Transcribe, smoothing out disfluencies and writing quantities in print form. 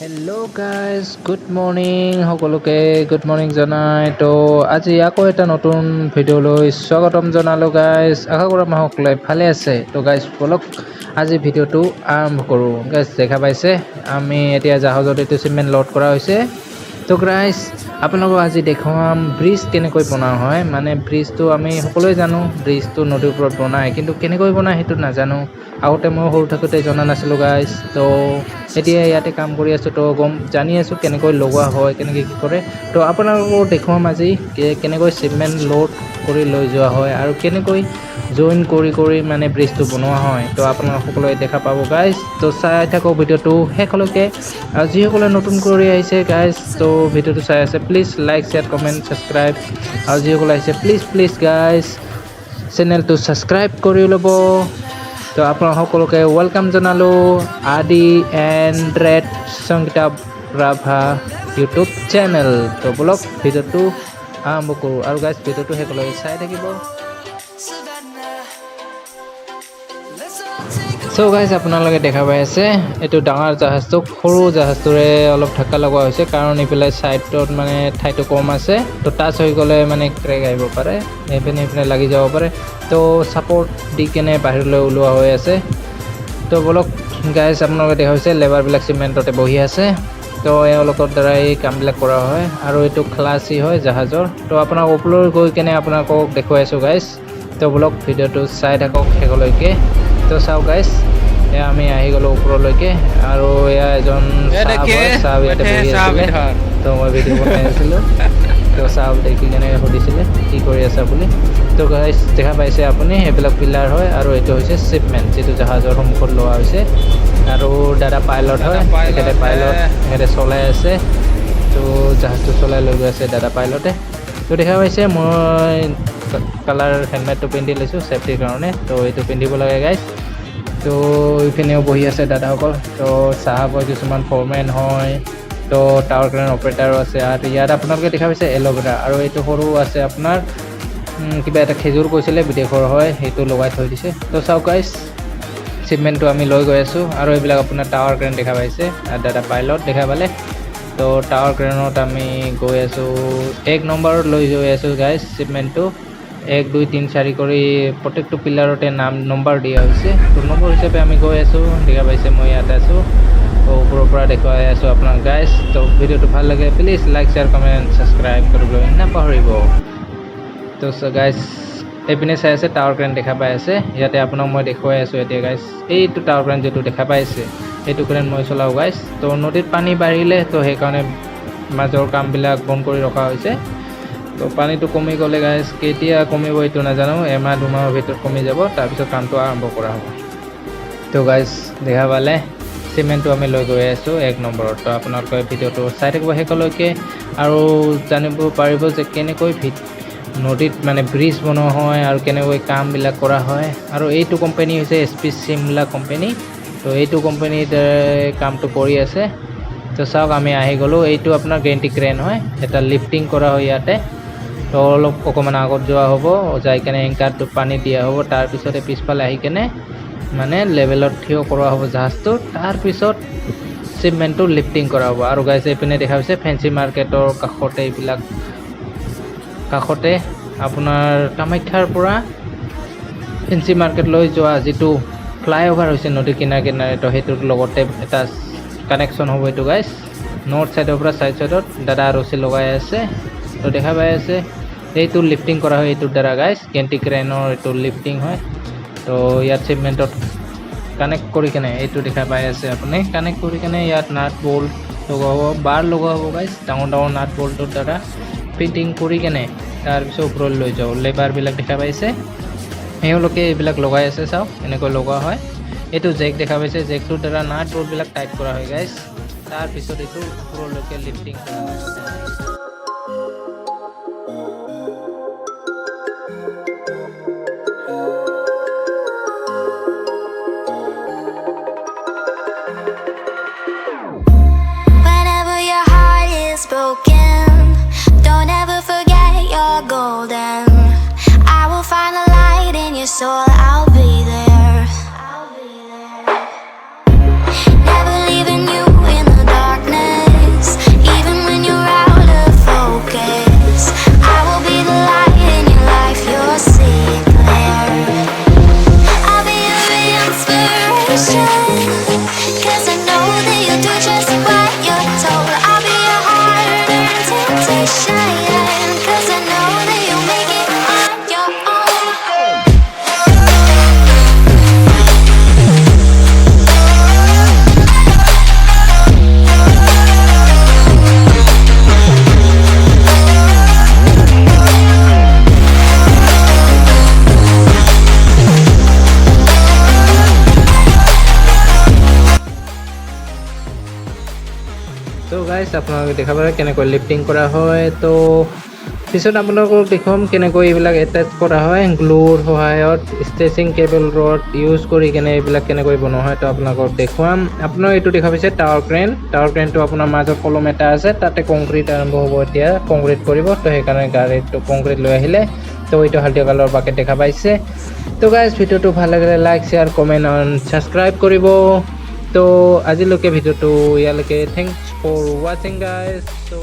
Hello' guys good morning সকলোকে good morning জনাই তো আজি আকৌ এটা নতুন ভিডিঅ'লৈ স্বাগতম জনালোঁ গাইজ আশা কৰোঁ সকলোৱে ভালে আছে তো গাইজ বলক আজি ভিডিঅ'টো আৰম্ভ কৰোঁ গাইজ দেখা পাইছে আমি এতিয়া জাহাজত এইটো চিমেণ্ট লোড কৰা হৈছে তো গাইজ আপোনালোকক আজি দেখুৱাম ব্ৰিজ কেনেকৈ বনোৱা হয় মানে ব্ৰিজটো আমি সকলোৱে জানো ব্ৰিজটো নদীৰ ওপৰত বনায় কিন্তু কেনেকৈ বনায় সেইটো নাজানো আগতে মই সৰু থাকোঁতে জনা নাছিলোঁ গাইজ তো এতিয়া ইয়াতে কাম কৰি আছোঁ তো জানি আছোঁ কেনেকৈ লগোৱা হয় কেনেকৈ কি কৰে তো আপোনালোকক দেখুৱাম আজি কেনেকৈ চিমেণ্ট লোড কৰি লৈ যোৱা হয় আৰু কেনেকৈ জইন কৰি মানে ব্ৰিজটো বনোৱা হয় তো আপোনালোক সকলোৱে দেখা পাব গাইজ তো চাই থাকক ভিডিঅ'টো শেষলৈকে আৰু যিসকলে নতুন কৰি আহিছে গাইজ তো ভিডিঅ'টো চাই আছে please like share comment subscribe আৰু যিসকলে আহিছে প্লিজ গাইজ চেনেলটো ছাবস্ক্ৰাইব কৰি ল'ব তো আপোনালোক সকলোকে ৱেলকাম জনালোঁ Adi and red Sangeeta Rabha YouTube channel তো বলক ভিডিঅ'টো আৰম্ভ কৰোঁ আৰু গাইজ ভিডিঅ'টো শেষলৈকে চাই থাকিব চ' গাইজ আপোনালোকে দেখা পাই আছে এইটো ডাঙৰ জাহাজটো সৰু জাহাজটোৰে অলপ ধাক্কা লগোৱা হৈছে কাৰণ এইফালে ছাইডত মানে ঠাইটো কম আছে তো টাচ হৈ গ'লে মানে ক্ৰেক আহিব পাৰে এইপিনে লাগি যাব পাৰে তো ছাপৰ্ট দি কেনে বাহিৰলৈ ওলোৱা হৈ আছে তো বলক গাইজ আপোনালোকে দেখা হৈছে লেবাৰবিলাক চিমেণ্টতে বহি আছে তো এওঁলোকৰ দ্বাৰা এই কামবিলাক কৰা হয় আৰু এইটো খালাচী হয় জাহাজৰ তো আপোনাক ওপৰলৈ গৈ কেনে আপোনালোকক দেখুৱাই আছোঁ গাইজ তো বলক ভিডিঅ'টো চাই থাকক শেষলৈকে তো চাওক গাইজ এয়া আমি আহি গ'লোঁ ওপৰলৈকে আৰু এয়া এজন চাহ ইয়াতে বহি আছিলে তো মই ভিডিঅ' বনাই আছিলোঁ তো চাহ দেখি কেনে সুধিছিলে কি কৰি আছা বুলি তো গাইজ দেখা পাইছে আপুনি সেইবিলাক পিলাৰ হয় আৰু এইটো হৈছে শ্বিপমেণ্ট যিটো জাহাজৰ সন্মুখত লোৱা হৈছে আৰু দাদা পাইলট হয় তেখেতে পাইলট তেখেতে চলাই আছে তো জাহাজটো চলাই লৈ গৈ আছে দাদা পাইলটে তো দেখা পাইছে মই কালাৰ হেলমেটটো পিন্ধি লৈছোঁ ছেফটিৰ কাৰণে তো এইটো পিন্ধিব লাগে গাইজ তো এইপিনেও বহি আছে দাদাসকল তো চাহাবৰ কিছুমান ফৰমেন হয় তো টাৱাৰ ক্ৰেন অপাৰেটাৰো আছে আৰু ইয়াত আপোনালোকে দেখা পাইছে এল'ভেৰা আৰু এইটো সৰু আছে আপোনাৰ কিবা এটা খেজুৰ কৈছিলে বিদেশৰ হয় সেইটো লগাই থৈ দিছে তো চাওক গাইজ চিপমেণ্টটো আমি লৈ গৈ আছোঁ আৰু এইবিলাক আপোনাৰ টাৱাৰ ক্ৰেন দেখা পাইছে আৰু দাদা পাইলট দেখা পালে তো টাৱাৰ ক্ৰেনত আমি গৈ আছোঁ 1 নম্বৰত লৈ গৈ আছোঁ গাইজ চিপমেণ্টটো 1 2 3 4 কৰি প্ৰত্যেকটো পিলাৰতে নম্বৰ দিয়া হৈছে তো নম্বৰ হিচাপে আমি গৈ আছোঁ দেখা পাইছে মই ইয়াত আছোঁ তো ওপৰৰ পৰা দেখুৱাই আছোঁ আপোনাক গাইজ তো ভিডিঅ'টো ভাল লাগে please like share comment subscribe কৰিবলৈ নাপাহৰিব তো গাইজ এইপিনে চাই আছে টাৱাৰ ক্ৰেন দেখা পাই আছে ইয়াতে আপোনাক মই দেখুৱাই আছোঁ এতিয়া গাইজ এইটো টাৱাৰ ক্ৰেন যিটো দেখা পাইছে সেইটো ক্ৰেন মই চলাওঁ গাইজ তো নদীত পানী বাঢ়িলে তো সেইকাৰণে মাজৰ কামবিলাক বন্ধ কৰি ৰখা হৈছে তো পানীটো কমি গ'লে গাইজ কেতিয়া কমিব এইটো নাজানো এমাহ দুমাহৰ ভিতৰত কমি যাব তাৰপিছত কামটো আৰম্ভ কৰা হ'ব তো গাইজ দেখা পালে চিমেণ্টটো আমি লৈ গৈ আছোঁ 1 নম্বৰত তো আপোনালোকে ভিডিঅ'টো চাই থাকিব শেষলৈকে আৰু জানিব পাৰিব যে কেনেকৈ নদীত মানে ব্ৰিজ বনোৱা হয় আৰু কেনেকৈ কামবিলাক কৰা হয় আৰু এইটো কোম্পানী হৈছে SP চিমলা কোম্পানী তো এইটো কোম্পানীৰ কামটো কৰি আছে তো চাওক আমি আহি গ'লোঁ এইটো আপোনাৰ গেৰেণ্টি ক্ৰেন হয় এটা লিফটিং কৰা হয় ইয়াতে তো অকণমান আগত যোৱা হ'ব যাই কেনে এংকাৰটো পানী দিয়া হ'ব তাৰপিছতে পিছফালে আহি কেনে মানে লেভেলত থিয় কৰোৱা হ'ব জাহাজটো তাৰপিছত চিপমেণ্টটো লিফটিং কৰা হ'ব আৰু গাইজ এইপিনে দেখা হৈছে ফেঞ্চি মাৰ্কেটৰ কাষতে এইবিলাক কাষতে আপোনাৰ কামাখ্যাৰ পৰা ফেঞ্চি মাৰ্কেটলৈ যোৱা যিটো ফ্লাইঅভাৰ হৈছে নদীৰ কিনাৰে তো সেইটোৰ লগতে এটা কানেকশ্যন হ'ব এইটো গাইজ নৰ্থ ছাইডৰ পৰা ছাইডত দাদা ৰছী লগাই আছে তো দেখা পাই আছে এইটো লিফটিং কৰা হয় এইটোৰ দ্বাৰা গাইজ গেণ্টি ক্ৰেনৰ এইটো লিফটিং হয় তো ইয়াত চিপমেণ্টত কানেক্ট কৰি কেনে এইটো দেখা পাই আছে আপুনি কানেক্ট কৰি কেনে ইয়াত নাট বল্ট লগোৱা হ'ব বাৰ লগোৱা হ'ব গাইজ ডাঙৰ নাট বল্টৰ দ্বাৰা ফিটিং কৰি কেনে তাৰপিছত ওপৰলৈ লৈ যাওঁ লেবাৰবিলাক দেখা পাইছে এওঁলোকে এইবিলাক লগাই আছে চাওক এনেকৈ লগোৱা হয় এইটো জেক দেখা পাইছে জেকটোৰ দ্বাৰা নাট বল্টবিলাক টাইট কৰা হয় গাইজ তাৰপিছত এইটো ওপৰলৈকে লিফটিং কৰা হয় Broken, don't ever forget you're golden. I will find a light in your soul, I'll be there. Never leaving you in the darkness. তো গাইজ আপোনালোকে দেখা পালে কেনেকৈ লিফটিং কৰা হয়। তো পিছত আপোনালোকক দেখুৱাম কেনেকৈ এইবিলাক এটাচ কৰা হয় গ্লুৰ সহায়ত, ষ্ট্ৰেচিং কেবল ৰড ইউজ কৰি কেনে এইবিলাক কেনেকৈ বনোৱা হয়। তো আপোনালোকক দেখুৱাম। আপোনাৰ এইটো দেখা পাইছে টাৱাৰ ক্ৰেনটো আপোনাৰ মাজত কলম এটা আছে, তাতে কংক্ৰিট আৰম্ভ হ'ব। এতিয়া কংক্ৰিট কৰিব, তো সেইকাৰণে গাড়ীটো কংক্ৰিট লৈ আহিলে। তো এইটো হালধীয়া কালাৰৰ বাকেট দেখা পাইছে। তো গাইজ ভিডিঅ'টো ভাল লাগিলে লাইক শ্বেয়াৰ কমেণ্ট আৰু ছাবস্ক্ৰাইব কৰিব। তো আজিলৈকে ভিডিঅ'টো ইয়ালৈকে, থেংকছ ফৰ ৱাচিং গাইজ। তো